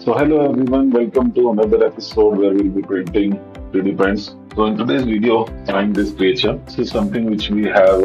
So hello everyone, welcome to another episode where we'll be painting 3D prints. So in today's video, find this creature. This is something which we have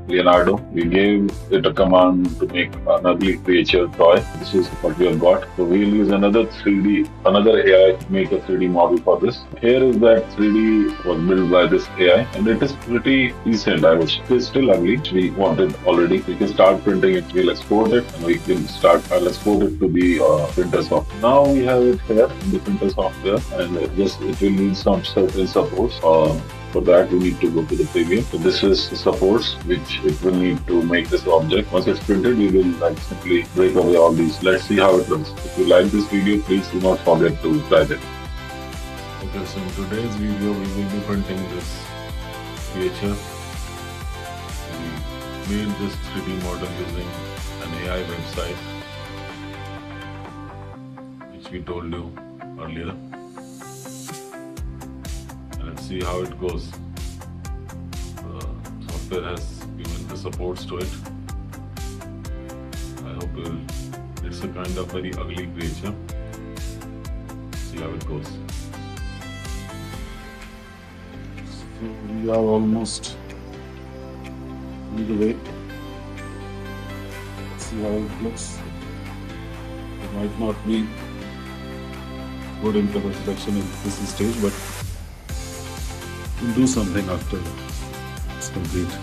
Leonardo. We gave it a command to make an ugly creature toy. This is what we have got. So we'll use another AI to make a 3D model for this. Here is that 3D was built by this AI and it is pretty decent, I would say. It is still ugly. We wanted already. We can start printing it. We'll export it and we can I'll export it to the printer software. Now we have it here in the printer software and it will need some certain supports. For that, we need to go to the preview. So this is the supports which it will need to make this object. Once it's printed, we will simply break away all these. Let's see how it looks. If you like this video, please do not forget to subscribe it. Okay, so in today's video, we will be printing this creature. We made this 3D model using an AI website, which we told you earlier. Let's see how it goes. The software has given the supports to it. I hope it's a kind of very ugly creature. See how it goes. So we are almost on the way. Let's see how it looks. It might not be good in color selection at this stage, but we'll do something after it's complete.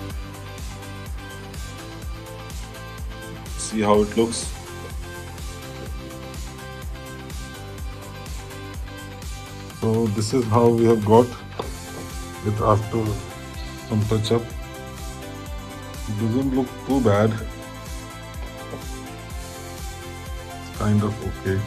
See how it looks. So this is how we have got it after some touch up. It doesn't look too bad. It's kind of okay.